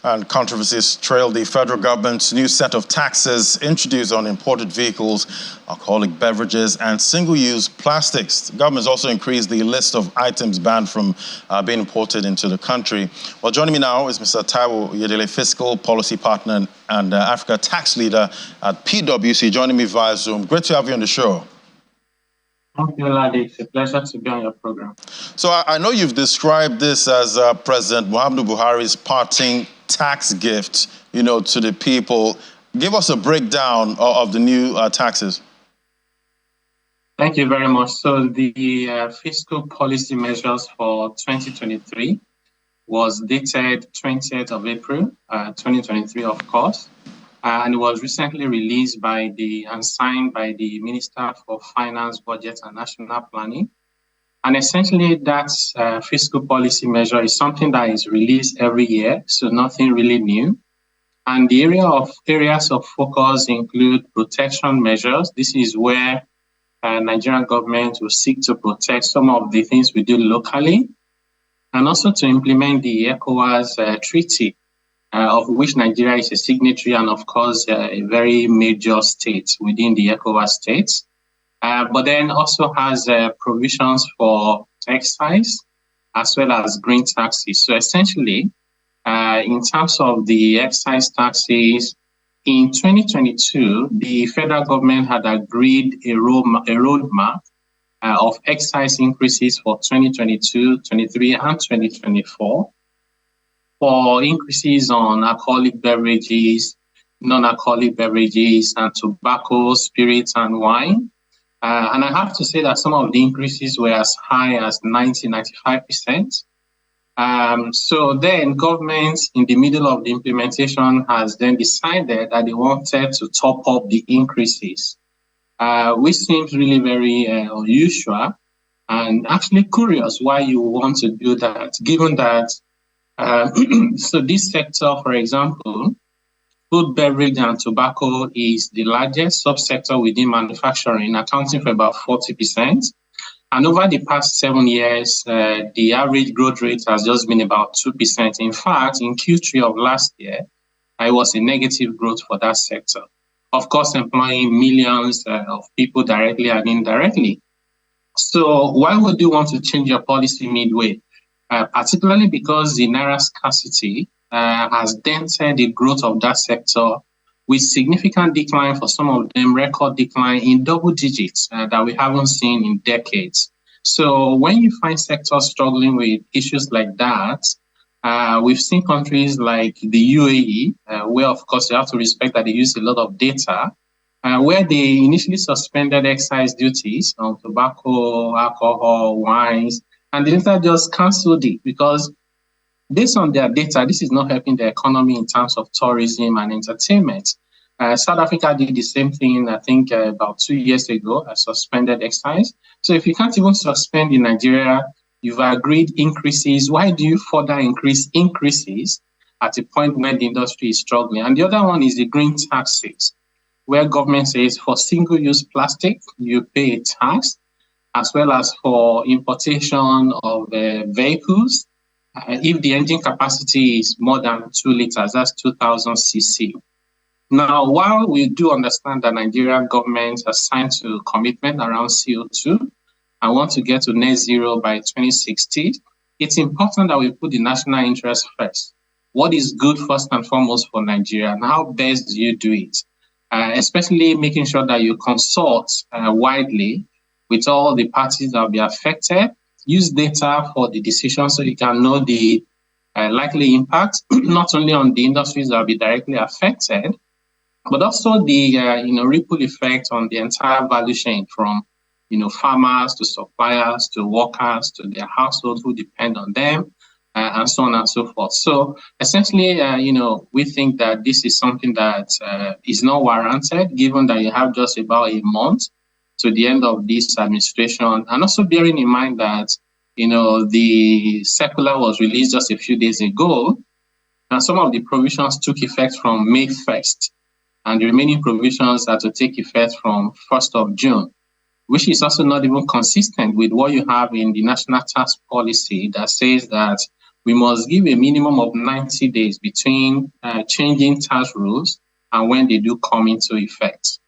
And controversies trail the federal government's new set of taxes introduced on imported vehicles, alcoholic beverages, and single-use plastics. The government has also increased the list of items banned from being imported into the country. Well, joining me now is Mr. Taiwo Yedele, Fiscal Policy Partner and Africa Tax Leader at PwC, joining me via Zoom. Great to have you on the show. Thank you, Ladi. It's a pleasure to be on your program. So I know you've described this as President Muhammadu Buhari's parting tax gift, to the people. Give us a breakdown of the new taxes. Thank you very much. So the fiscal policy measures for 2023 was dated 20th of April, 2023, of course. And it was recently released and signed by the Minister for Finance, Budget and National Planning. And essentially, that fiscal policy measure is something that is released every year, so nothing really new. And the areas of focus include protection measures. This is where Nigerian government will seek to protect some of the things we do locally, and also to implement the ECOWAS treaty, of which Nigeria is a signatory and, of course, a very major state within the ECOWAS states. But then also has provisions for excise as well as green taxes. So essentially, in terms of the excise taxes, in 2022, the federal government had agreed a roadmap of excise increases for 2022, 23, and 2024 for increases on alcoholic beverages, non-alcoholic beverages, and tobacco, spirits, and wine. And I have to say that some of the increases were as high as 95%. So then government, in the middle of the implementation, has then decided that they wanted to top up the increases, which seems really very unusual and actually curious why you want to do that, given that, so this sector, for example, food, beverage, and tobacco is the largest subsector within manufacturing, accounting for about 40%. And over the past 7 years, the average growth rate has just been about 2%. In fact, in Q3 of last year, it was a negative growth for that sector. Of course, employing millions of people directly and indirectly. So why would you want to change your policy midway? Particularly because the naira scarcity has dented the growth of that sector, with significant decline for some of them, record decline in double digits that we haven't seen in decades. So when you find sectors struggling with issues like that, we've seen countries like the UAE, where of course you have to respect that they use a lot of data, where they initially suspended excise duties on tobacco, alcohol, wines, and they later just canceled it because based on their data, this is not helping the economy in terms of tourism and entertainment. South Africa did the same thing, I think, about 2 years ago, suspended excise. So if you can't even suspend in Nigeria, you've agreed increases. Why do you further increase increases at a point when the industry is struggling? And the other one is the green taxes, where government says for single-use plastic, you pay a tax, as well as for importation of vehicles. If the engine capacity is more than 2 liters, that's 2,000 cc. Now, while we do understand that Nigerian government has signed to commitment around CO2 and want to get to net zero by 2060, it's important that we put the national interest first. What is good first and foremost for Nigeria, and how best do you do it? Especially making sure that you consult widely with all the parties that will be affected. Use data for the decision so you can know the likely impact, not only on the industries that will be directly affected, but also the ripple effect on the entire value chain, from farmers to suppliers to workers to their households who depend on them, and so on and so forth. So essentially, we think that this is something that is not warranted, given that you have just about a month to the end of this administration, and also bearing in mind that, the circular was released just a few days ago, and some of the provisions took effect from May 1st, and the remaining provisions are to take effect from 1st of June, which is also not even consistent with what you have in the national tax policy that says that we must give a minimum of 90 days between changing tax rules and when they do come into effect.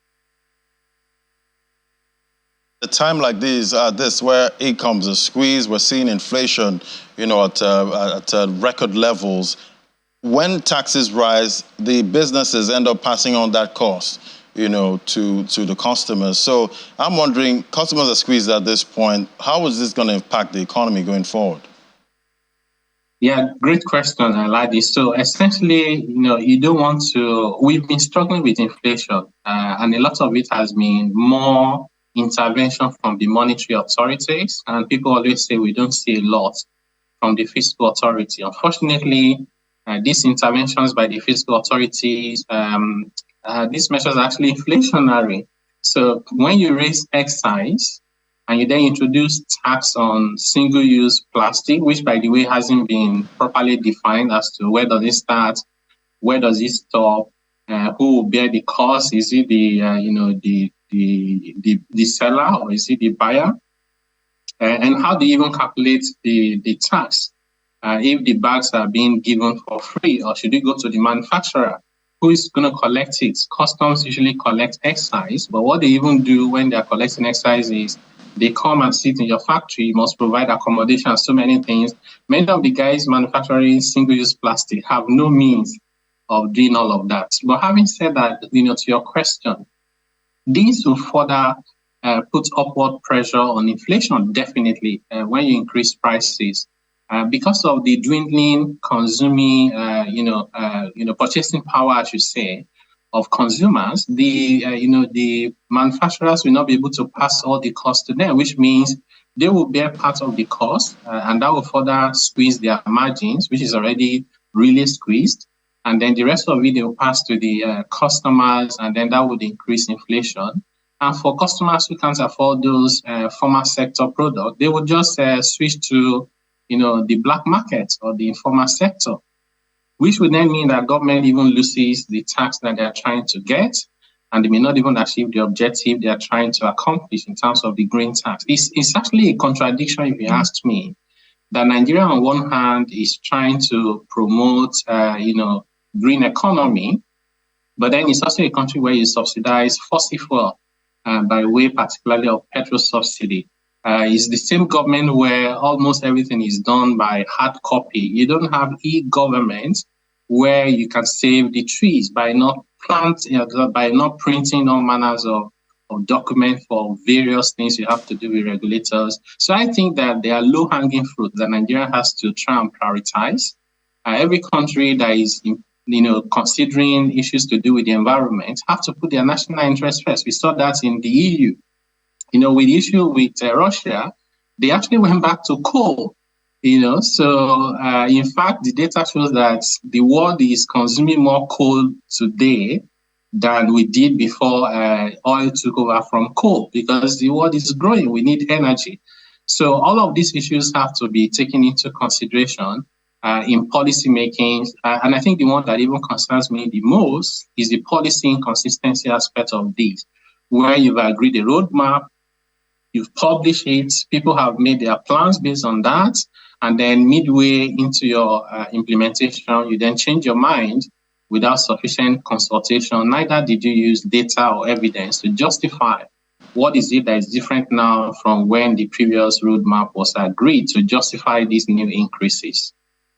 A time like this where incomes are squeezed, we're seeing inflation, at record levels. When taxes rise, the businesses end up passing on that cost, to the customers. So I'm wondering, customers are squeezed at this point. How is this going to impact the economy going forward? Yeah, great question, Ladi. So essentially, you don't want to. We've been struggling with inflation, and a lot of it has been more intervention from the monetary authorities. And people always say we don't see a lot from the fiscal authority. Unfortunately, these interventions by the fiscal authorities, these measures are actually inflationary. So when you raise excise and you then introduce tax on single-use plastic, which, by the way, hasn't been properly defined as to where does it start, where does it stop, who will bear the cost? Is it the seller, or is it the buyer? And how do you even calculate the tax? If the bags are being given for free, or should it go to the manufacturer? Who is going to collect it? Customs usually collect excise, but what they even do when they're collecting excise is they come and sit in your factory. You must provide accommodation and so many things. Many of the guys manufacturing single-use plastic have no means of doing all of that. But having said that, to your question, these will further put upward pressure on inflation, definitely, when you increase prices. Because of the dwindling consuming, purchasing power, I should say, of consumers, the manufacturers will not be able to pass all the costs to them, which means they will bear part of the cost, and that will further squeeze their margins, which is already really squeezed. And then the rest of it, they will pass to the customers, and then that would increase inflation. And for customers who can't afford those formal sector products, they will just switch to the black market or the informal sector, which would then mean that government even loses the tax that they're trying to get, and they may not even achieve the objective they're trying to accomplish in terms of the green tax. It's actually a contradiction, if you ask me, that Nigeria on one hand is trying to promote, green economy, but then it's also a country where you subsidize fossil fuel by way particularly of petrol subsidy. It's the same government where almost everything is done by hard copy. You don't have e-government where you can save the trees by not printing all manners of documents for various things you have to do with regulators. So I think that there are low-hanging fruit that Nigeria has to try and prioritize. Every country that is considering issues to do with the environment have to put their national interest first. We saw that in the EU. With the issue with Russia, they actually went back to coal. So in fact, the data shows that the world is consuming more coal today than we did before oil took over from coal, because the world is growing. We need energy. So all of these issues have to be taken into consideration in policy making. And I think the one that even concerns me the most is the policy inconsistency aspect of this, where you've agreed a roadmap, you've published it, people have made their plans based on that, and then midway into your implementation, you then change your mind without sufficient consultation. Neither did you use data or evidence to justify what is it that is different now from when the previous roadmap was agreed to justify these new increases.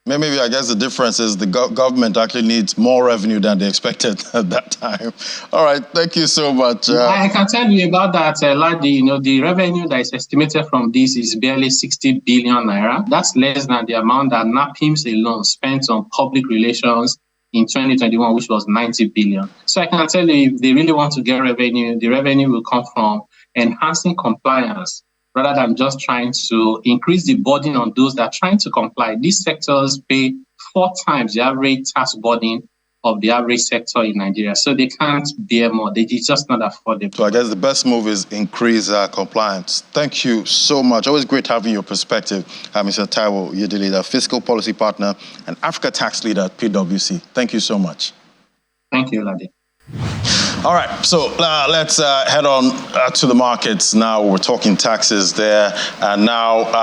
Maybe I guess the difference is the government actually needs more revenue than they expected at that time. All right, thank you so much. I can tell you about that, Ladi. The revenue that is estimated from this is barely 60 billion naira. That's less than the amount that NAPIMS alone spent on public relations in 2021, which was 90 billion. So I can tell you, if they really want to get revenue, the revenue will come from enhancing compliance, rather than just trying to increase the burden on those that are trying to comply. These sectors pay 4 times the average tax burden of the average sector in Nigeria. So they can't bear more. It's just not affordable. So I guess the best move is increase compliance. Thank you so much. Always great having your perspective. Mr. Taiwo Yedele, the fiscal policy partner and Africa tax leader at PwC. Thank you so much. Thank you, Ladi. All right, so let's head on to the markets now. We're talking taxes there. And now